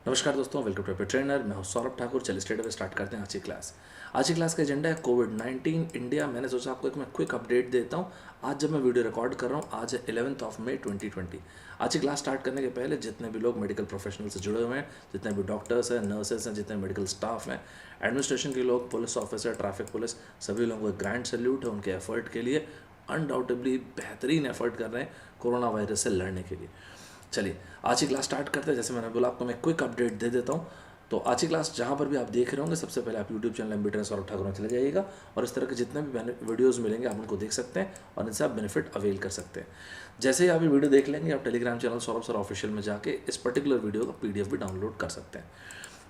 नमस्कार दोस्तों, welcome to पे ट्रेनर। मैं हूं सौरभ ठाकुर। चलिए स्ट्रेट अवे स्टार्ट करते हैं आज की क्लास। आज की क्लास का एजेंडा है कोविड-19 इंडिया। मैंने सोचा आपको एक मैं क्विक अपडेट देता हूं। आज जब मैं वीडियो रिकॉर्ड कर रहा हूं, आज है 11 मई 2020। आज की क्लास स्टार्ट करने के पहले जितने भी लोग मेडिकल प्रोफेशनल से जुड़े हुए हैं, जितने भी डॉक्टर्स हैं, नर्सेस हैं, जितने मेडिकल स्टाफ हैं, एडमिनिस्ट्रेशन के लोग, पुलिस ऑफिसर, ट्रैफिक पुलिस, सभी लोगों को ग्रैंड सैल्यूट है उनके एफर्ट के लिए। अनडाउटेबली बेहतरीन एफर्ट कर रहे हैं कोरोना वायरस से लड़ने के लिए। चलिए आज की क्लास स्टार्ट करते हैं। जैसे मैंने बोला आपको मैं क्विक अपडेट दे देता हूँ। तो आज की क्लास जहाँ पर भी आप देख रहे होंगे, सबसे पहले आप YouTube channel MB trainer Saurabh Thakur में चले जाइएगा और इस तरह के जितने भी वीडियोस मिलेंगे आप उनको देख सकते हैं और इनसे आप बेनिफिट अवेल कर सकते हैं। जैसे ही आप ये वीडियो देख लेंगे, आप Telegram channel Saurabh sir official में जाके इस पर्टिकुलर वीडियो का पीडीएफ भी डाउनलोड कर सकते हैं।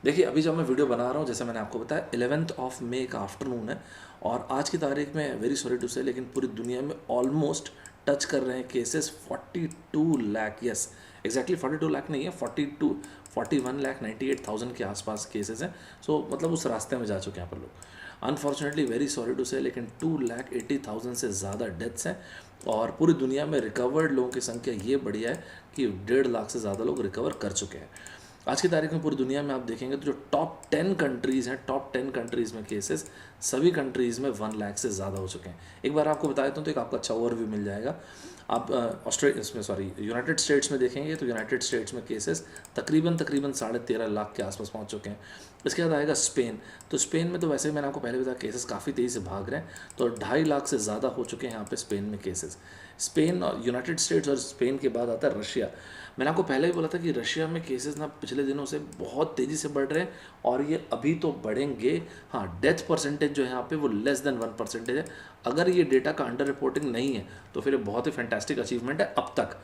देखिए अभी जब मैं वीडियो बना रहा हूँ, जैसे मैंने आपको बताया 11 मई का आफ्टरनून है और आज की तारीख में वेरी सॉरी टू से लेकिन पूरी दुनिया में ऑलमोस्ट टच कर रहे हैं cases 42 lakh. Yes exactly 42 lakh नहीं है, 41,98,000 के आसपास केसेस हैं। सो मतलब उस रास्ते में जा चुके हैं यहाँ पर लोग। अनफॉर्चुनेटली वेरी सॉरी टू से लेकिन 2,80,000 से ज़्यादा डेथ्स हैं और पूरी दुनिया में रिकवर्ड लोगों की संख्या ये बढ़िया है कि 1.5 लाख से ज़्यादा लोग रिकवर कर चुके हैं। आज की तारीख में पूरी दुनिया में आप देखेंगे तो जो टॉप 10 कंट्रीज़ हैं, टॉप 10 कंट्रीज़ में केसेस सभी कंट्रीज़ में 1 लाख से ज़्यादा हो चुके हैं। एक बार आपको बता देता हूँ तो एक आपको अच्छा ओवरव्यू मिल जाएगा। आप यूनाइटेड स्टेट्स में देखेंगे तो यूनाइटेड स्टेट्स में केसेस तकरीबन 13.5 लाख के आसपास पहुंच चुके हैं। इसके बाद आएगा स्पेन। तो स्पेन में तो वैसे ही मैंने आपको पहले बताया केसेस काफ़ी तेज़ी से भाग रहे हैं, तो 2.5 लाख से ज़्यादा हो चुके हैं यहाँ पे स्पेन में केसेस। स्पेन और यूनाइटेड स्टेट्स और स्पेन के बाद आता है रशिया। मैंने आपको पहले ही बोला था कि रशिया में केसेस ना पिछले दिनों से बहुत तेज़ी से बढ़ रहे हैं और ये अभी तो बढ़ेंगे। हाँ, डेथ परसेंटेज जो है यहाँ पे वो लेस देन 1% है। अगर ये डेटा का अंडर रिपोर्टिंग नहीं है तो फिर बहुत ही फैंटास्टिक अचीवमेंट है। अब तक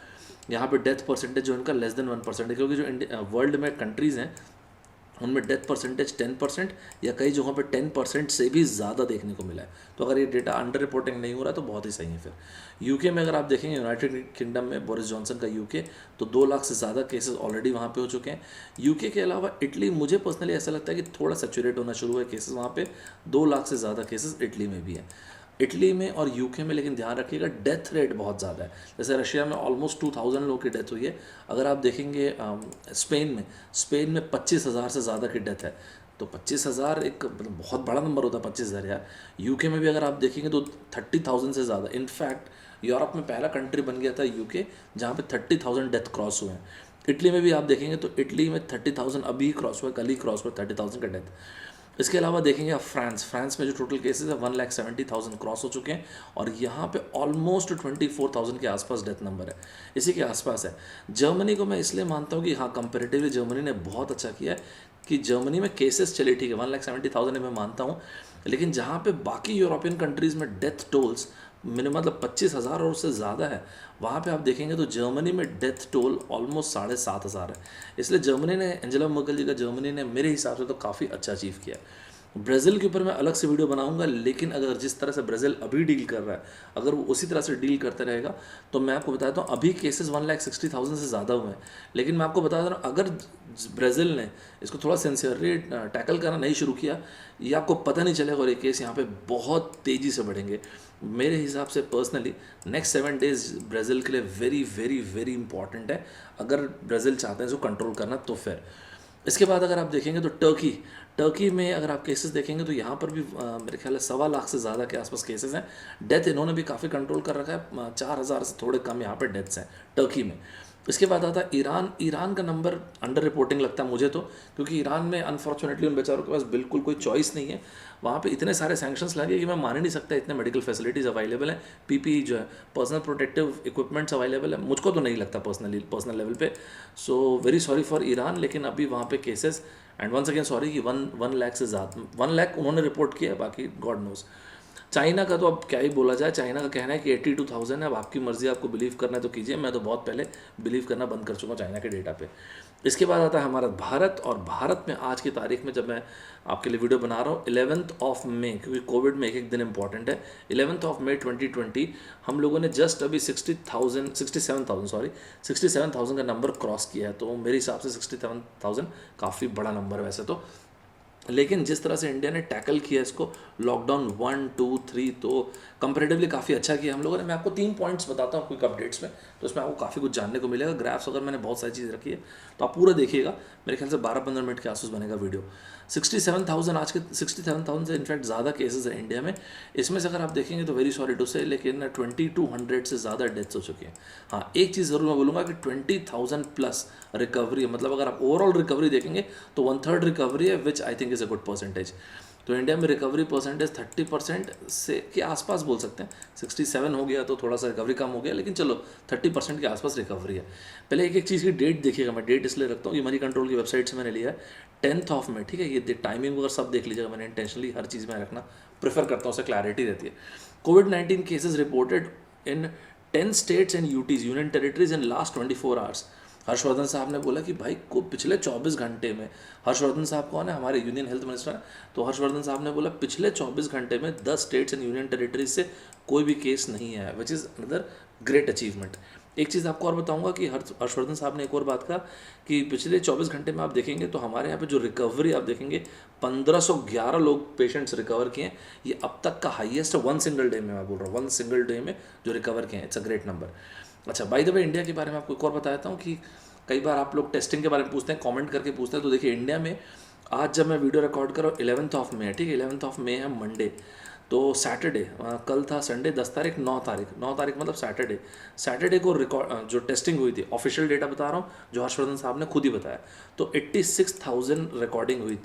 यहाँ पे डेथ परसेंटेज जो इनका लेस देन 1% है, क्योंकि जो वर्ल्ड में कंट्रीज़ हैं उनमें डेथ परसेंटेज 10% या कई जगहों पे 10% से भी ज़्यादा देखने को मिला है। तो अगर ये डेटा अंडर रिपोर्टिंग नहीं हो रहा तो बहुत ही सही है। फिर यूके में अगर आप देखेंगे, यूनाइटेड किंगडम में बोरिस जॉनसन का यूके, तो 2 लाख से ज़्यादा केसेस ऑलरेडी वहाँ पे हो चुके हैं। यूके के अलावा इटली, मुझे पर्सनली ऐसा लगता है कि थोड़ा सेचुरेट होना शुरू हुआ है केसेस वहाँ पे। 2 लाख से ज़्यादा केसेस इटली में भी हैं, इटली में और यूके में। लेकिन ध्यान रखिएगा डेथ रेट बहुत ज़्यादा है। जैसे रशिया में ऑलमोस्ट 2,000 लोगों की डेथ हुई है। अगर आप देखेंगे स्पेन में 25,000 से ज़्यादा की डेथ है। तो 25,000 एक मतलब बहुत बड़ा नंबर होता है 25,000 यार। यूके में भी अगर आप देखेंगे तो 30,000 से ज़्यादा। इनफैक्ट यूरोप में पहला कंट्री बन गया था यूके जहाँ पे 30,000 डेथ क्रॉस हुए हैं। इटली में भी आप देखेंगे तो इटली में 30,000 अभी ही क्रॉस हुआ, कल ही क्रॉस हुआ 30,000 का डेथ। इसके अलावा देखेंगे आप फ्रांस में जो टोटल केसेस है 1,70,000 क्रॉस हो चुके हैं और यहाँ पे ऑलमोस्ट 24,000 के आसपास डेथ नंबर है, इसी के आसपास है। जर्मनी को मैं इसलिए मानता हूँ कि हाँ, कंपेरेटिवली जर्मनी ने बहुत अच्छा किया है कि जर्मनी में केसेस चले ठीक है 1,70,000 मैं मानता हूँ, लेकिन जहाँ पे बाकी यूरोपियन कंट्रीज़ में डेथ टोल्स मिनिमम मतलब 25,000 और उससे ज़्यादा है, वहाँ पे आप देखेंगे तो जर्मनी में डेथ टोल ऑलमोस्ट 7,500 है। इसलिए जर्मनी ने, एंजेला मर्केल जी का जर्मनी ने मेरे हिसाब से तो काफ़ी अच्छा अचीव किया है। ब्राज़ील के ऊपर मैं अलग से वीडियो बनाऊंगा, लेकिन अगर जिस तरह से ब्राज़ील अभी डील कर रहा है, अगर वो उसी तरह से डील करते रहेगा तो मैं आपको बताता हूँ अभी केसेस 1,60,000 से ज़्यादा हुए हैं। लेकिन मैं आपको बता रहा हूँ अगर ब्राज़ील ने इसको थोड़ा सिंसियरली टैकल करना नहीं शुरू किया, ये आपको पता नहीं चलेगा और ये केस यहाँ पे बहुत तेज़ी से बढ़ेंगे। मेरे हिसाब से पर्सनली नेक्स्ट 7 डेज़ ब्राज़ील के लिए वेरी वेरी वेरी इंपॉर्टेंट है। अगर ब्राज़ील चाहते हैं इसको कंट्रोल करना तो फिर इसके बाद अगर आप देखेंगे तो टर्की में अगर आप केसेस देखेंगे तो यहाँ पर भी मेरे ख्याल है 1.25 लाख से ज़्यादा के आसपास केसेस हैं। डेथ इन्होंने भी काफ़ी कंट्रोल कर रखा है, 4,000 से थोड़े कम यहाँ पर डेथ्स हैं टर्की में। इसके बाद आता है ईरान का नंबर अंडर रिपोर्टिंग लगता है मुझे तो, क्योंकि ईरान में अनफॉर्चुनेटली उन बेचारों के पास बिल्कुल कोई चॉइस नहीं है। वहाँ पे इतने सारे सैंक्शंस लगे कि मैं मान ही नहीं सकता, इतने मेडिकल फैसिलिटीज़ अवेलेबल हैं, पीपीई जो है पर्सनल प्रोटेक्टिव इक्विपमेंट्स अवेलेबल है, मुझको तो नहीं लगता पर्सनल लेवल पे। So very sorry for Iran, लेकिन अभी वहाँ पे cases and once again sorry कि 1 लाख से ज़्यादा 1 लाख उन्होंने रिपोर्ट किया, बाकी गॉड नोज। चाइना का तो अब क्या ही बोला जाए, चाइना का कहना है कि 82,000 है। अब आपकी मर्ज़ी, आपको बिलीव करना है तो कीजिए, मैं तो बहुत पहले बिलीव करना बंद कर चुका हूँ चाइना के डेटा पे। इसके बाद आता है हमारा भारत, और भारत में आज की तारीख में जब मैं आपके लिए वीडियो बना रहा हूँ 11 मई, क्योंकि कोविड में एक एक दिन इंपॉर्टेंट है। 11 मई 2020 हम लोगों ने जस्ट अभी 67,000 का नंबर क्रॉस किया है। तो मेरे हिसाब से 67,000 काफ़ी बड़ा नंबर है वैसे तो। लेकिन जिस तरह से इंडिया ने टैकल किया इसको, लॉकडाउन 1 2 3, तो कंपेरेटिवली काफ़ी अच्छा किया हम लोगों ने। मैं आपको 3 पॉइंट्स बताता हूँ क्विक अपडेट्स में, तो इसमें आपको काफ़ी कुछ जानने को मिलेगा। ग्राफ्स अगर मैंने बहुत सारी चीज़ रखी है तो आप पूरा देखिएगा, मेरे ख्याल से 12-15 मिनट के आसपास बनेगा वीडियो। 67,000 आज के 67,000 से इनफैक्ट ज़्यादा केसेस हैं इंडिया में। इसमें से अगर आप देखेंगे तो वेरी सॉरी टू से, लेकिन 2200 से ज़्यादा डेथ्स हो चुके हैं। हाँ, एक चीज़ ज़रूर मैं बोलूँगा कि 20,000 प्लस रिकवरी है, मतलब अगर आप ओवरऑल रिकवरी देखेंगे तो 1/3 रिकवरी है, which I think is a good percentage. तो इंडिया में रिकवरी परसेंटेज 30% से के आसपास बोल सकते हैं। 67 हो गया तो थोड़ा सा रिकवरी कम हो गया, लेकिन चलो 30% के आसपास रिकवरी है। पहले एक एक चीज़ की डेट देखिएगा, मैं डेट इसलिए रखता हूँ, ये मनी कंट्रोल की वेबसाइट से मैंने लिया है 10th ऑफ में, ठीक है। ये टाइमिंग वगैरह सब देख लीजिएगा, मैंने इंटेंशनली हर चीज़ में रखना प्रेफर करता हूँ, उससे क्लैरिटी रहती है। कोविड-19 cases reported in 10 states and UTs union territories in last 24 hours. Harshvardhan साहब ने बोला कि भाई को पिछले 24 घंटे में, हर्षवर्धन साहब कौन है, हमारे यूनियन हेल्थ मिनिस्टर हैं, तो हर्षवर्धन साहब ने बोला पिछले 24 घंटे में 10 स्टेट्स एंड यूनियन टेरिटरीज से कोई भी केस नहीं है, which is another great achievement. एक चीज़ आपको और बताऊंगा कि हर्षवर्धन साहब ने एक और बात कहा कि पिछले 24 घंटे में आप देखेंगे तो हमारे यहाँ पे जो रिकवरी आप देखेंगे 1511 लोग पेशेंट्स रिकवर किए हैं। ये अब तक का हाईएस्ट है, वन सिंगल डे में, मैं बोल रहा हूँ वन सिंगल डे में जो रिकवर किए हैं। It's a great number. अच्छा, बाय द वे इंडिया के बारे में आपको एक और बता देता हूँ कि कई बार आप लोग टेस्टिंग के बारे में पूछते हैं, कमेंट करके पूछते हैं। तो देखिए इंडिया में आज जब मैं वीडियो रिकॉर्ड कर रहा हूँ 11th ऑफ मे है, ठीक है, 11th ऑफ मे है मंडे, तो सैटरडे, कल था संडे 10 तारीख, 9 तारीख मतलब सैटरडे को रिकॉर्ड जो टेस्टिंग हुई थी, ऑफिशियल डेटा बता रहा हूँ जो हर्षवर्धन साहब ने खुद ही बताया, तो 86,000 रिकॉर्डिंग हुई,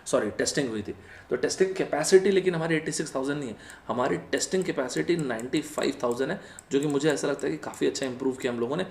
सॉरी टेस्टिंग हुई थी। तो टेस्टिंग कैपेसिटी लेकिन हमारी 86,000 नहीं है, हमारी टेस्टिंग कैपेसिटी 95,000 है, जो कि मुझे ऐसा लगता है कि काफ़ी अच्छा इंप्रूव किया हम लोगों ने।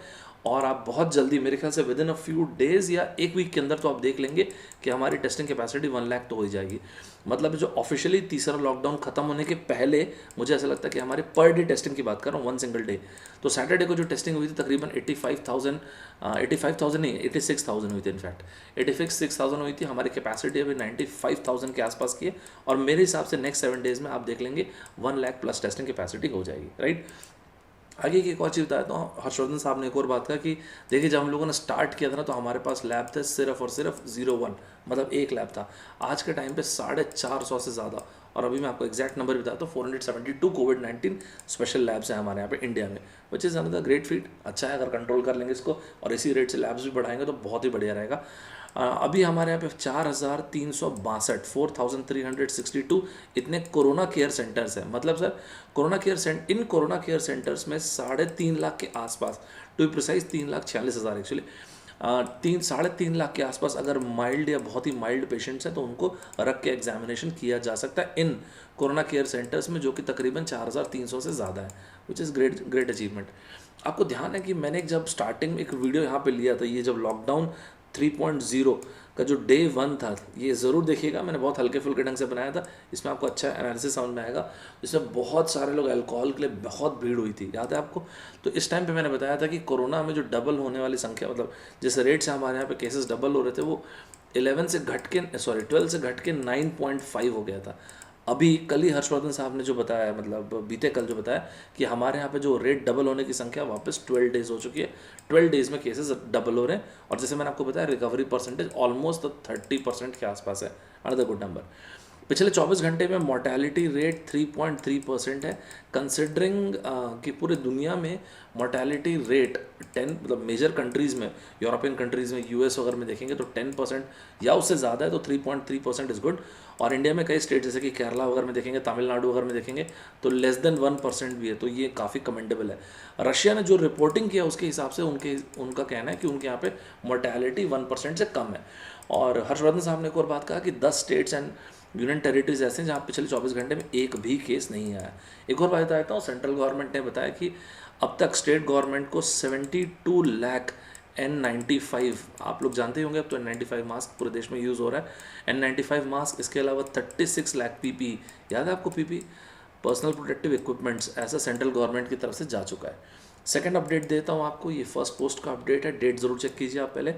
और आप बहुत जल्दी, मेरे ख्याल से with in a few days या एक वीक के अंदर तो आप देख लेंगे कि हमारी टेस्टिंग कैपेसिटी 1 लाख तो हो ही जाएगी। मतलब जो ऑफिशियली तीसरा लॉकडाउन खत्म होने के पहले मुझे ऐसा लगता है कि हमारे पर डे टेस्टिंग की बात कर रहा हूँ, वन सिंगल डे, तो सैटरडे को जो टेस्टिंग हुई थी तकरीबन 85,000 नहीं 86,000 हुई थी, इनफैक्ट 86,000 हुई थी। हमारी कैपेसिटी अभी 95,000 के आसपास की है, और मेरे हिसाब से नेक्स्ट 7 डेज़ में आप देख लेंगे 1 लाख प्लस टेस्टिंग कैपेसिटी हो जाएगी, राइट। आगे की एक और चीज़ बताया तो हर्षवर्धन साहब ने एक और बात कहा कि देखिए जब हम लोगों ने स्टार्ट किया था ना तो हमारे पास लैब थे सिर्फ और सिर्फ 01, मतलब एक लैब था। आज के टाइम पे 450 से ज़्यादा, और अभी मैं आपको एग्जैक्ट नंबर बताता हूँ 472 कोविड-19 स्पेशल लैब्स हैं हमारे यहाँ पे इंडिया में, which is another great feet. अच्छा है, अगर कंट्रोल कर लेंगे इसको और इसी रेट से लैब्स भी बढ़ाएंगे तो बहुत ही बढ़िया रहेगा। अभी हमारे यहाँ पे 4,362 4,362 इतने कोरोना केयर सेंटर्स हैं। मतलब सर कोरोना केयर सेंटर्स में 3.5 लाख के आसपास, to be precise 3,46,000 actually, 3-3.5 lakh के आसपास अगर माइल्ड या बहुत ही माइल्ड पेशेंट्स हैं तो उनको रख के एग्जामिनेशन किया जा सकता है इन कोरोना केयर सेंटर्स में, जो कि तकरीबन 4,300 से ज़्यादा है, विच इज़ ग्रेट अचीवमेंट। आपको ध्यान है कि मैंने जब स्टार्टिंग में एक वीडियो यहाँ पे लिया था, ये जब लॉकडाउन 3.0 का जो डे 1 था, ये ज़रूर देखिएगा, मैंने बहुत हल्के फुल्के ढंग से बनाया था, इसमें आपको अच्छा एनालिसिस समझ में आएगा। इसमें बहुत सारे लोग अल्कोहल के लिए बहुत भीड़ हुई थी, याद है आपको। तो इस टाइम पे मैंने बताया था कि कोरोना में जो डबल होने वाली संख्या, मतलब जिस रेट से हमारे यहाँ पे केसेस डबल हो रहे थे, वो 12 से घट के 9.5 हो गया था। अभी कल ही हर्षवर्धन साहब ने जो बताया, मतलब बीते कल जो बताया कि हमारे यहाँ पे जो रेट डबल होने की संख्या वापस 12 डेज़ हो चुकी है। 12 डेज़ में केसेस डबल हो रहे हैं, और जैसे मैंने आपको बताया रिकवरी परसेंटेज ऑलमोस्ट 30% के आसपास है, अनदर गुड नंबर। पिछले 24 घंटे में मोर्टेलिटी रेट 3.3% है, कंसिडरिंग कि पूरे दुनिया में मोर्टेलिटी रेट 10, मतलब मेजर कंट्रीज़ में, यूरोपियन कंट्रीज़ में, यूएस वगैरह में देखेंगे तो 10% या उससे ज़्यादा है, तो 3.3% इज़ गुड। और इंडिया में कई स्टेट जैसे कि केरला वगैरह में देखेंगे, तमिलनाडु वगैरह में देखेंगे तो लेस देन 1% भी है, तो ये काफ़ी कमेंडेबल है। रशिया ने जो रिपोर्टिंग किया उसके हिसाब से उनका कहना है कि उनके यहाँ पे मोर्टेलिटी 1% से कम है। और हर्षवर्धन साहब ने एक और बात कहा कि 10 स्टेट्स एंड यूनियन टेरिटरीज ऐसे हैं जहाँ पिछले 24 घंटे में एक भी केस नहीं आया। एक और बात बताता हूँ, सेंट्रल गवर्नमेंट ने बताया कि अब तक स्टेट गवर्नमेंट को 72 लाख N95, आप लोग जानते ही होंगे अब तो N95 मास्क पूरे देश में यूज़ हो रहा है, N95 मास्क, इसके अलावा 36 लाख PPE, याद है आपको PPE, पर्सनल प्रोटेक्टिव इक्विपमेंट्स, ऐसा सेंट्रल गवर्नमेंट की तरफ से जा चुका है। सेकंड अपडेट देता हूँ आपको, ये फर्स्ट पोस्ट का अपडेट है, डेट ज़रूर चेक कीजिए आप पहले।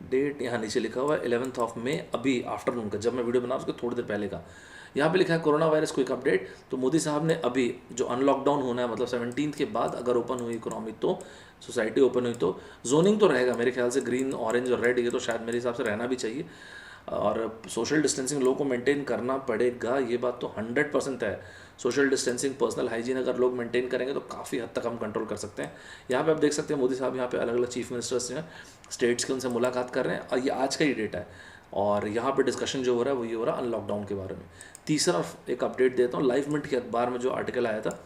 डेट यहाँ नीचे लिखा हुआ है 11th ऑफ मे, अभी आफ्टरनून का, जब मैं वीडियो बना उसके थोड़ी देर पहले का। यहाँ पे लिखा है कोरोना वायरस क्विक अपडेट। तो मोदी साहब ने अभी जो अनलॉकडाउन होना है, मतलब 17 के बाद अगर ओपन हुई इकोनॉमी, तो सोसाइटी ओपन हुई, तो जोनिंग तो रहेगा मेरे ख्याल से, ग्रीन ऑरेंज और रेड, ये तो शायद मेरे हिसाब से रहना भी चाहिए। और सोशल डिस्टेंसिंग लोगों को मेंटेन करना पड़ेगा, ये बात तो 100% है। सोशल डिस्टेंसिंग, पर्सनल हाइजीन अगर लोग मेंटेन करेंगे तो काफ़ी हद तक हम कंट्रोल कर सकते हैं। यहाँ पे आप देख सकते हैं मोदी साहब यहाँ पे अलग अलग चीफ मिनिस्टर्स जो हैं स्टेट्स के, उनसे मुलाकात कर रहे हैं, और ये आज का ही डेटा है। और यहाँ पे डिस्कशन जो हो रहा है वो ये हो रहा है अनलॉकडाउन के बारे में। तीसरा एक अपडेट देता हूँ, लाइव मिनट के अखबार में जो आर्टिकल आया था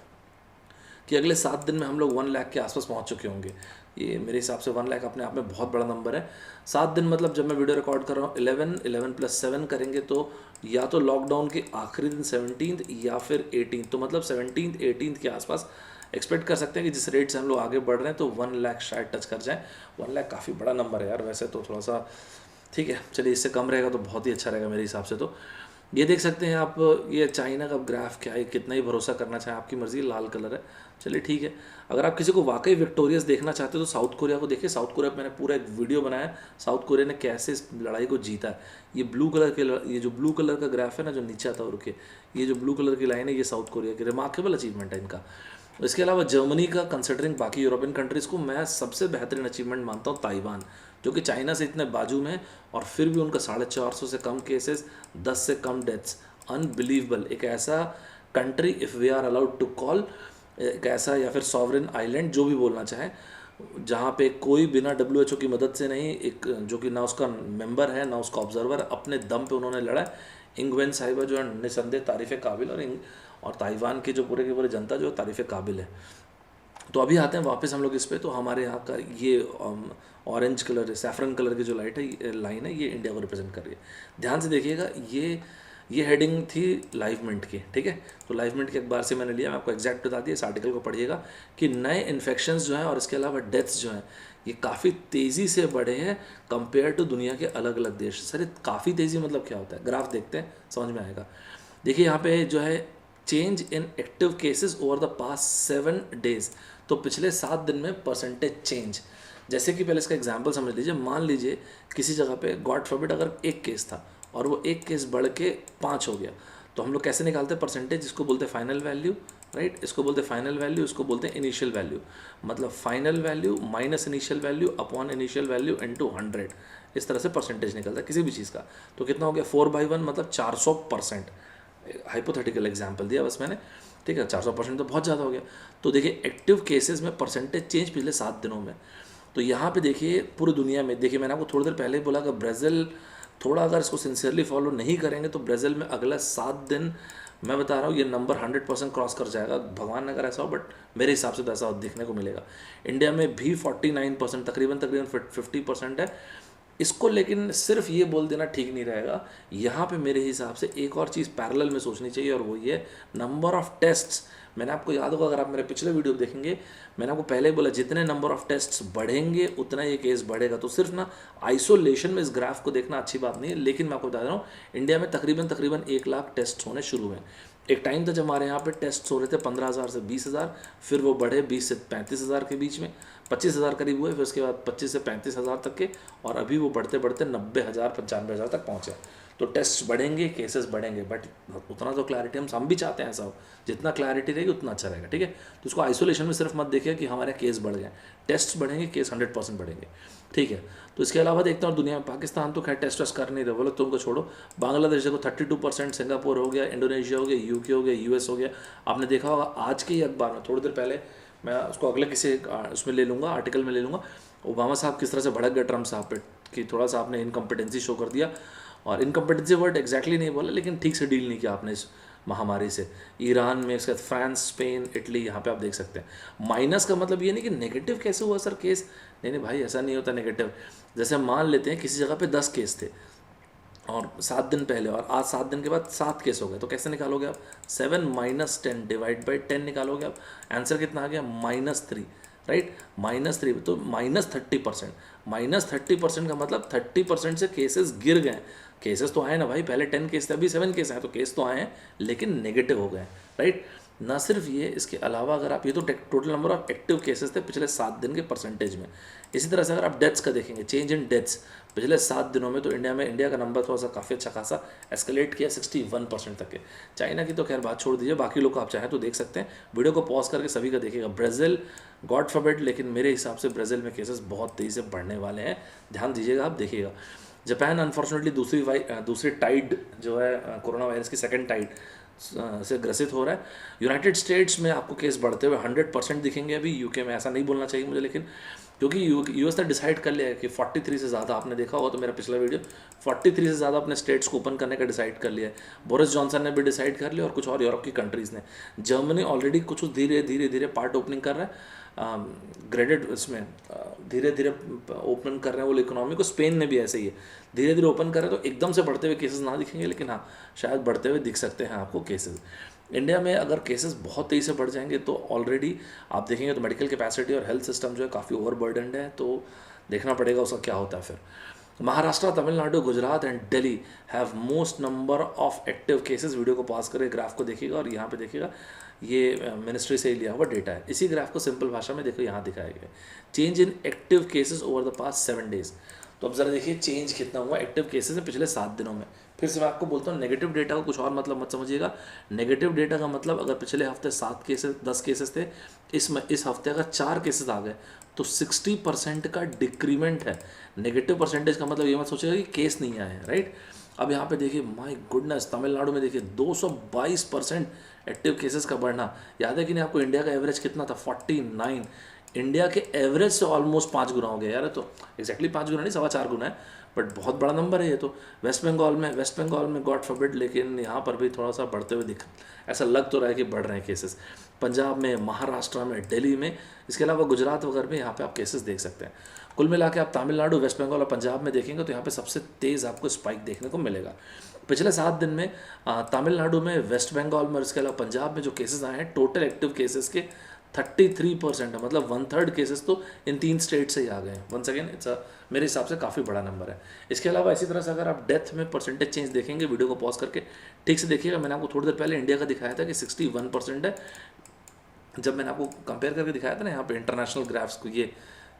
कि अगले 7 दिन में हम लोग 1 लाख के आसपास पहुंच चुके होंगे। ये मेरे हिसाब से 1 लाख अपने आप में बहुत बड़ा नंबर है। 7 दिन मतलब जब मैं वीडियो रिकॉर्ड कर रहा हूँ 11 + 7 करेंगे तो या तो लॉकडाउन के आखिरी दिन 17 या फिर 18, तो मतलब 17 18 के आसपास एक्सपेक्ट कर सकते हैं कि जिस रेट से हम लोग आगे बढ़ रहे हैं तो 1 लाख शायद टच कर जाए। 1 लाख काफ़ी बड़ा नंबर है यार, वैसे तो थोड़ा सा ठीक है, चलिए इससे कम रहेगा तो बहुत ही अच्छा रहेगा मेरे हिसाब से। तो ये देख सकते हैं आप, ये चाइना का ग्राफ क्या है, कितना ही भरोसा करना चाहें आपकी मर्ज़ी, लाल कलर है, चलिए ठीक है। अगर आप किसी को वाकई विक्टोरियस देखना चाहते हो तो साउथ कोरिया को देखिए। साउथ कोरिया मैंने पूरा एक वीडियो बनाया है, साउथ कोरिया ने कैसे इस लड़ाई को जीता है। ये ब्लू कलर के, ये जो ब्लू कलर का ग्राफ है ना, जो नीचे आता है रुके, ये जो ब्लू कलर की लाइन है, ये साउथ कोरिया की रिमार्केबल अचीवमेंट है इनका। इसके अलावा जर्मनी का, कंसिडरिंग बाकी यूरोपियन कंट्रीज़ को, मैं सबसे बेहतरीन अचीवमेंट मानता हूँ ताइवान, जो कि चाइना से इतने बाजू में है और फिर भी उनका 450 से कम केसेस, 10 से कम डेथ्स, अनबिलीवेबल। एक ऐसा country, if we are allowed to call, एक ऐसा या फिर सॉवरेन आइलैंड, जो भी बोलना चाहें, जहाँ पे कोई बिना WHO की मदद से नहीं, एक जो कि ना उसका मेंबर है ना उसका ऑब्जर्वर है, अपने दम पे उन्होंने लड़ा है। इंगवेन साहिबा जो है निसंदेह तारीफ़ काबिल, और ताइवान की जो पूरे की पूरी जनता जो तारीफ़ काबिल है। तो अभी आते हैं वापस हम लोग इस पे। तो हमारे यहाँ का ये ऑरेंज कलर, सैफरन कलर की जो लाइन है, ये इंडिया को रिप्रेजेंट कर रही है। ध्यान से देखिएगा, ये हेडिंग थी लाइव मिनट की, ठीक है। तो लाइव मिनट के अखबार से मैंने लिया, मैं आपको एग्जैक्ट बता दिया, इस आर्टिकल को पढ़िएगा कि नए इन्फेक्शंस जो हैं और इसके अलावा डेथ्स जो हैं, ये काफ़ी तेज़ी से बढ़े हैं कंपेयर टू दुनिया के अलग अलग देश। सर काफ़ी तेज़ी मतलब क्या होता है, ग्राफ देखते हैं समझ में आएगा। देखिए यहाँ पे जो है change in active cases over the past 7 days, तो पिछले 7 दिन में परसेंटेज चेंज। जैसे कि पहले इसका एग्जांपल समझ लीजिए, मान लीजिए किसी जगह पे गॉड फॉरबिड अगर 1 केस था और वो 1 केस बढ़ के 5 हो गया, तो हम लोग कैसे निकालते हैं परसेंटेज, इसको बोलते हैं फाइनल वैल्यू, राइट, इसको बोलते हैं फाइनल वैल्यू, इसको बोलते हैं इनिशियल वैल्यू। मतलब final value minus initial value upon initial value into 100, इस तरह से परसेंटेज निकलता है किसी भी चीज़ का। तो कितना हो गया, 4/1 मतलब 400%। हाइपोथेटिकल एग्जांपल दिया बस मैंने, ठीक है। 400% तो बहुत ज़्यादा हो गया। तो देखिए एक्टिव केसेस में परसेंटेज चेंज पिछले 7 दिनों में। तो यहाँ पे देखिए पूरी दुनिया में, देखिए मैंने आपको थोड़ी देर पहले ही बोला कि ब्राज़ील थोड़ा अगर इसको सिंसियरली फॉलो नहीं करेंगे तो ब्राज़ील में अगला 7 दिन, मैं बता रहा हूँ ये नंबर 100% क्रॉस कर जाएगा, भगवान अगर ऐसा हो, बट मेरे हिसाब से तो ऐसा देखने को मिलेगा। इंडिया में भी 49%, तकरीबन 50% है इसको, लेकिन सिर्फ ये बोल देना ठीक नहीं रहेगा। यहाँ पे मेरे हिसाब से एक और चीज़ पैरेलल में सोचनी चाहिए, और वो ये नंबर ऑफ टेस्ट्स। मैंने आपको याद होगा, अगर आप मेरे पिछले वीडियो देखेंगे, मैंने आपको पहले ही बोला जितने नंबर ऑफ टेस्ट्स बढ़ेंगे उतना ये केस बढ़ेगा। तो सिर्फ ना आइसोलेशन में इस ग्राफ को देखना अच्छी बात नहीं है, लेकिन मैं आपको बता रहा हूँ इंडिया में तकरीबन 1 लाख टेस्ट होने शुरू हुए। एक टाइम था जब हमारे यहाँ पे टेस्ट हो रहे थे 15,000 से 20,000, फिर वो बढ़े 20 से 35,000 के बीच में, 25,000 करीब हुए, फिर उसके बाद 25 से 35,000 तक के, और अभी वो बढ़ते बढ़ते 90,000 95,000 तक पहुँचे। तो टेस्ट बढ़ेंगे, केसेस बढ़ेंगे, बट उतना तो क्लैरिटी हम भी चाहते हैं ऐसा हो, जितना क्लैरिटी रहेगी उतना अच्छा रहेगा, ठीक है। तो उसको आइसोलेशन में सिर्फ मत देखिए कि हमारे केस बढ़ गए, टेस्ट बढ़ेंगे, केस 100% बढ़ेंगे, ठीक है। तो इसके अलावा देखते हैं और दुनिया में, पाकिस्तान तो खैर टेस्ट वेस्ट कर नहीं रहे, वो लोग तो उनको छोड़ो। बांग्लादेश देखो 32%, सिंगापुर हो गया, इंडोनेशिया हो गया, यूके हो गया, यूएस हो गया। आपने देखा होगा आज के ही अखबार में, थोड़ी देर पहले, मैं उसको अगले किसी उसमें ले लूँगा, आर्टिकल में ले लूँगा, ओबामा साहब किस तरह से भड़क गए ट्रम्प साहब पे कि थोड़ा सा आपने इनकम्पिटेंसी शो कर दिया। और इनकम्पिटेंसी वर्ड एग्जैक्टली नहीं बोला, लेकिन ठीक से डील नहीं किया आपने इस महामारी से। ईरान में, इसके बाद फ्रांस, स्पेन, इटली, यहाँ पे आप देख सकते हैं। माइनस का मतलब ये नहीं कि नेगेटिव कैसे हुआ सर केस, नहीं नहीं भाई ऐसा नहीं होता नेगेटिव। जैसे मान लेते हैं किसी जगह पे 10 केस थे और 7 दिन पहले, और आज 7 दिन के बाद 7 केस हो गए, तो कैसे निकालोगे आप, 7 - 10 डिवाइड बाई 10 निकालोगे आप, आंसर कितना आ गया, -3, राइट, -3, तो -30%। -30% का मतलब 30% से केसेस गिर गए। केसेस तो आए ना भाई, पहले 10 केस थे, अभी 7 केस आए, तो केस तो आए हैं लेकिन नेगेटिव हो गए, राइट। ना सिर्फ ये, इसके अलावा अगर आप, ये तो total number of active cases थे पिछले 7 दिन के परसेंटेज में। इसी तरह से अगर आप डेथ्स का देखेंगे, चेंज इन डेथ्स पिछले 7 दिनों में, तो इंडिया का नंबर थोड़ा सा काफ़ी अच्छा खासा एस्केलेट किया 61% तक के। चाइना की तो खैर बात छोड़ दीजिए, बाकी लोग आप चाहें तो देख सकते हैं, वीडियो को पॉज करके सभी का देखिएगा। ब्राज़ील गॉड फॉरबिड, लेकिन मेरे हिसाब से ब्राज़ील में केसेस बहुत तेज़ी से बढ़ने वाले हैं, ध्यान दीजिएगा, आप देखिएगा। जापान अनफॉर्चुनेटली दूसरी टाइड जो है कोरोना वायरस की सेकंड टाइड से ग्रसित हो रहा है। यूनाइटेड स्टेट्स में आपको केस बढ़ते हुए 100% दिखेंगे अभी, यूके में ऐसा नहीं बोलना चाहिए मुझे, लेकिन क्योंकि यूएस ने डिसाइड कर लिया है कि 43 से ज़्यादा, आपने देखा होगा तो मेरा पिछला वीडियो, 43 से ज़्यादा अपने स्टेट्स को ओपन करने का डिसाइड कर लिया है। बोरिस जॉनसन ने भी डिसाइड कर लिया और कुछ और यूरोप की कंट्रीज़ ने। जर्मनी ऑलरेडी कुछ धीरे धीरे धीरे पार्ट ओपनिंग कर रहा है, ग्रेडेड इसमें धीरे धीरे ओपन कर रहे हैं वो इकोनॉमी को। स्पेन ने भी ऐसे ही है, धीरे धीरे ओपन कर रहे हैं, तो एकदम से बढ़ते हुए केसेस ना दिखेंगे, लेकिन हाँ शायद बढ़ते हुए दिख सकते हैं आपको केसेस। इंडिया में अगर केसेस बहुत तेज़ी से बढ़ जाएंगे तो ऑलरेडी आप देखेंगे तो मेडिकल कैपेसिटी और हेल्थ सिस्टम जो है काफ़ी ओवरबर्डनड है, तो देखना पड़ेगा उसका क्या होता है फिर। Maharashtra, Tamil Nadu, Gujarat and Delhi have most number of active cases. Video को पॉज करके ग्राफ को देखिएगा और यहाँ पे देखिएगा, ये मिनिस्ट्री से ही लिया हुआ डेटा है। इसी ग्राफ को सिंपल भाषा में देखो, यहाँ दिखाया गया change in active cases over the past 7 days. तो अब जरा देखिए चेंज कितना हुआ एक्टिव केसेस में पिछले 7 दिनों में। फिर से मैं आपको बोलता हूँ, नेगेटिव डेटा को कुछ और मतलब मत समझिएगा। नेगेटिव डेटा का मतलब अगर पिछले हफ्ते 7 केसेस 10 केसेस थे, इस हफ्ते अगर 4 केसेस आ गए तो 60% का डिक्रीमेंट है। नेगेटिव परसेंटेज का मतलब ये मत सोचिएगा कि केस नहीं आए हैं, राइट। अब यहाँ पे देखिए, माय गुडनेस, तमिलनाडु में देखिए 222% एक्टिव केसेस का बढ़ना। याद है कि नहीं आपको, इंडिया का एवरेज कितना था 49, इंडिया के एवरेज से ऑलमोस्ट 5 गुना हो गया यार। तो एक्जैक्टली 5 गुना नहीं, 4.25 गुना है, बट बहुत बड़ा नंबर है ये तो। वेस्ट बंगाल में गॉड फॉरबिड, लेकिन यहाँ पर भी थोड़ा सा बढ़ते हुए दिख, ऐसा लग तो रहा है कि बढ़ रहे हैं केसेस। पंजाब में, महाराष्ट्र में, दिल्ली में, इसके अलावा गुजरात वगैरह में यहाँ पे आप केसेस देख सकते हैं। कुल मिला के आप तमिलनाडु, वेस्ट बंगाल और पंजाब में देखेंगे तो यहाँ पे सबसे तेज़ आपको स्पाइक देखने को मिलेगा। पिछले 7 दिन में तमिलनाडु में, वेस्ट बंगाल में और इसके अलावा पंजाब में जो केसेस आए हैं, टोटल एक्टिव केसेस के 33% है, मतलब 1/3 केसेस तो इन 3 स्टेट से ही आ गए हैं। वंस अगेन इट्स मेरे हिसाब से काफ़ी बड़ा नंबर है। इसके अलावा इसी तरह से अगर आप डेथ में परसेंटेज चेंज देखेंगे, वीडियो को पॉज करके ठीक से देखिएगा। मैंने आपको थोड़ी देर पहले इंडिया का दिखाया था कि 61% है। जब मैंने आपको कंपेयर करके दिखाया था ना यहाँ पे इंटरनेशनल ग्राफ्स को, ये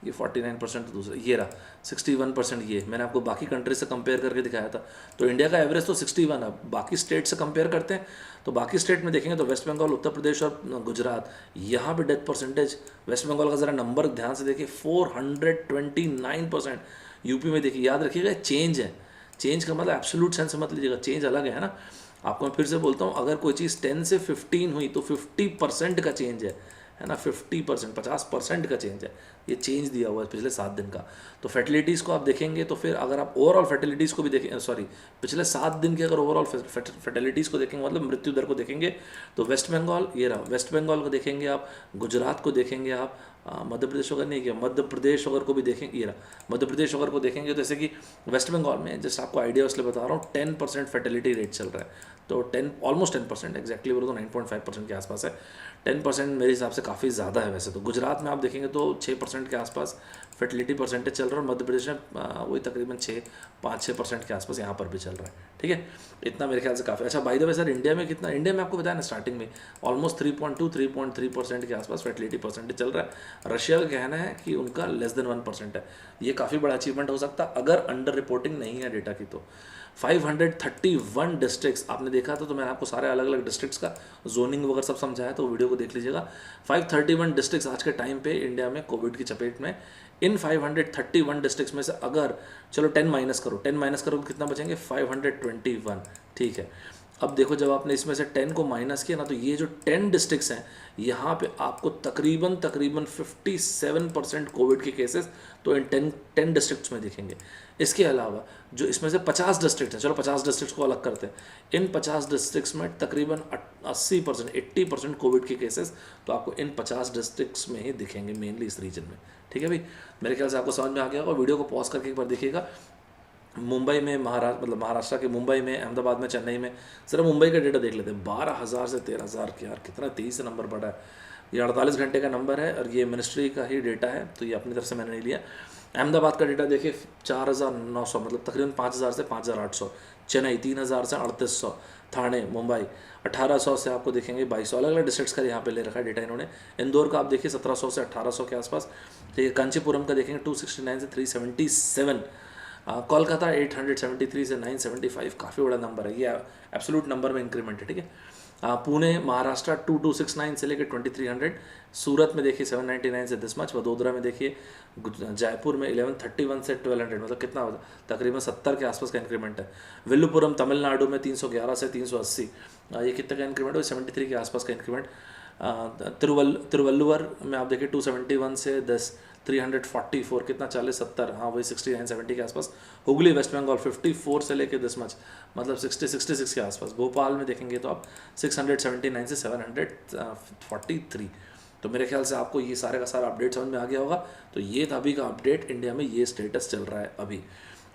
49% तो दूसरा, ये रहा 61%। ये मैंने आपको बाकी कंट्री से कंपेयर करके दिखाया था। तो इंडिया का एवरेज तो 61 है। बाकी स्टेट से कंपेयर करते हैं तो बाकी स्टेट में देखेंगे तो वेस्ट बंगाल, उत्तर प्रदेश और गुजरात, यहाँ पे डेथ परसेंटेज, वेस्ट बंगाल का ज़रा नंबर ध्यान से देखिए 429%। यूपी में देखिए, याद रखिएगा चेंज है, चेंज का मतलब एब्सोल्यूट सेंस मत लीजिएगा, चेंज अलग है ना। आपको मैं फिर से बोलता हूँ, अगर कोई चीज़ 10 से 15 हुई तो 50% का चेंज है ना, 50%, 50% का चेंज है। ये चेंज दिया हुआ है पिछले 7 दिन का। तो फर्टिलिटीज़ को आप देखेंगे तो फिर अगर आप ओवरऑल फर्टिलिटीज़ को भी देखें, सॉरी, पिछले 7 दिन की अगर ओवरऑल फर्टिलिटीज़ को देखेंगे, मतलब मृत्यु दर को देखेंगे, तो वेस्ट बंगाल, ये रहा वेस्ट बंगाल को देखेंगे आप, गुजरात को देखेंगे आप, मध्य प्रदेश वगैरह नहीं किया, मध्य प्रदेश वगैरह को भी देखेंगे, ये रहा मध्य प्रदेश वगैरह को देखेंगे, तो जैसे कि वेस्ट बंगाल में, जस्ट आपको आइडिया इसलिए बता रहा हूँ, 10% फर्टिलिटी रेट चल रहा है। तो 10, ऑलमोस्ट 10%, एक्जैक्टली बोलो तो 9.5% के आसपास है। 10% मेरे हिसाब से काफ़ी ज़्यादा है वैसे तो। गुजरात में आप देखेंगे तो 6% के आसपास फर्टिलिटी परसेंटेज चल रहा है, और मध्य प्रदेश में वही तकरीबन 5-6% के आसपास यहाँ पर भी चल रहा है। ठीक है, इतना मेरे ख्याल से काफ़ी अच्छा। By the way sir, India में कितना, इंडिया में आपको बताया ना स्टार्टिंग में ऑलमोस्ट 3.2-3.3% के आसपास फर्टिलिटी परसेंटेज चल रहा है। रशिया का कहना है कि उनका लेस देन 1% है। ये काफ़ी बड़ा अचीवमेंट हो सकता है अगर अंडर रिपोर्टिंग नहीं है डेटा की तो। 531 डिस्ट्रिक्ट्स आपने देखा था, तो मैंने आपको सारे अलग अलग डिस्ट्रिक्ट्स का जोनिंग वगैरह सब समझाया, तो वीडियो को देख लीजिएगा। 531 डिस्ट्रिक्ट्स आज के टाइम पे इंडिया में कोविड की चपेट में। इन 531 डिस्ट्रिक्ट्स में से अगर चलो 10 माइनस करो तो कितना बचेंगे, 521। ठीक है, अब देखो जब आपने इसमें से 10 को माइनस किया ना, तो ये जो 10 डिस्ट्रिक्ट्स हैं, यहाँ पे आपको तकरीबन 57% कोविड के केसेस तो इन 10 डिस्ट्रिक्ट्स में दिखेंगे। इसके अलावा जो इसमें से 50 डिस्ट्रिक्ट हैं, चलो 50 डिस्ट्रिक्ट्स को अलग करते हैं, इन 50 डिस्ट्रिक्ट्स में तकरीबन 80% कोविड के केसेस तो आपको इन 50 डिस्ट्रिक्ट्स में ही दिखेंगे, मेनली इस रीजन में। ठीक है भाई, मेरे ख्याल से आपको समझ में आ गया होगा। वीडियो को पॉज करके एक बार देखिएगा। मुंबई में, महाराष्ट्र के मुंबई में, अहमदाबाद में, चेन्नई में, सिर्फ मुंबई का डेटा देख लेते हैं, 12,000 से 13,000 के, यार कितना तेज़ी से नंबर बढ़ा है। ये 48 घंटे का नंबर है और ये मिनिस्ट्री का ही डेटा है, तो ये अपनी तरफ से मैंने नहीं लिया। अहमदाबाद का डेटा देखिए 4,900, मतलब तकरीबन 5,000 से 5,800। चेन्नई 3,000 से 3,800। थाने, मुंबई 1,800 से आपको देखेंगे 2,200। अलग अलग डिस्ट्रिक्ट्स का यहाँ पे ले रखा है डेटा इन्होंने। इंदौर का आप देखिए 1700 से 1,800 के आसपास। ठीक है, कांचीपुरम का देखेंगे 269 से 377। कोलकाता 873 से 975, काफ़ी बड़ा नंबर है, ये एब्सोल्यूट नंबर में इंक्रीमेंट है। ठीक है, पुणे महाराष्ट्र 2269 से लेकर 2300, सूरत में देखिए 799 से दिस मच, वडोदरा में देखिए, जयपुर में 1131 से 1200, मतलब कितना होता है, तकरीबन 70 के आसपास का इंक्रीमेंट है। विल्लुपुरम तमिलनाडु में 311 से 380, ये कितने का इंक्रीमेंट हो, 73 के आसपास का इंक्रीमेंट। तिरुवल्लुवर में आप देखिए 271 से 344, कितना 40-70, हाँ वही 69-70 के आसपास। हुगली वेस्ट बंगाल 54 से लेके 10 मच, मतलब 60-66 के आसपास। भोपाल में देखेंगे तो आप 679 से 743। तो मेरे ख्याल से आपको ये सारे का सारा अपडेट समझ में आ गया होगा। तो ये था अभी का अपडेट, इंडिया में ये स्टेटस चल रहा है अभी।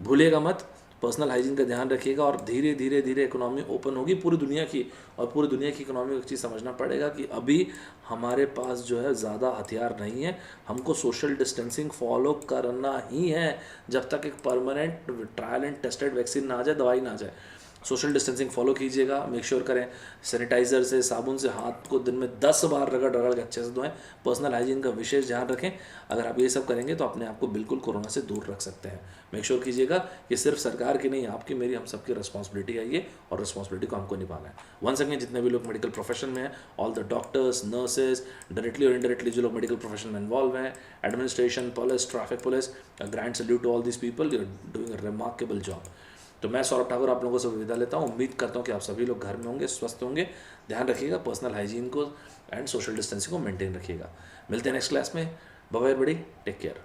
भूलिएगा मत, पर्सनल हाइजीन का ध्यान रखिएगा, और धीरे धीरे धीरे इकोनॉमी ओपन होगी पूरी दुनिया की। और पूरी दुनिया की इकोनॉमी को एक चीज़ समझना पड़ेगा कि अभी हमारे पास जो है ज़्यादा हथियार नहीं है, हमको सोशल डिस्टेंसिंग फॉलो करना ही है जब तक एक permanent trial and tested vaccine ना आ जाए, दवाई ना आ जाए। सोशल डिस्टेंसिंग फॉलो कीजिएगा, मेक श्योर करें सैनिटाइज़र से, साबुन से हाथ को दिन में 10 बार रगड़ रगड़ के अच्छे से धोएं। पर्सनल हाइजीन का विशेष ध्यान रखें। अगर आप ये सब करेंगे तो अपने आप को बिल्कुल कोरोना से दूर रख सकते हैं। मेक श्योर कीजिएगा, ये सिर्फ सरकार की नहीं, आपकी मेरी हम सबकी रिस्पॉन्सिबिलिटी है ये, और रिस्पॉन्सिबिलिटी को हमको निभाना है। वंस अगेन, जितने भी लोग मेडिकल प्रोफेशन में हैं, all the doctors, nurses, directly और इनडायरेक्टली जो लोग मेडिकल प्रोफेशन में इन्वॉल्व हैं, administration, police, traffic police, grand salute to all this people, you are doing a remarkable job. तो मैं सौरभ ठाकुर आप लोगों से विदा लेता हूँ। उम्मीद करता हूँ कि आप सभी लोग घर में होंगे, स्वस्थ होंगे। ध्यान रखिएगा पर्सनल हाइजीन को एंड सोशल डिस्टेंसिंग को मेंटेन रखिएगा। मिलते हैं नेक्स्ट क्लास में। Bye bye everybody, take care.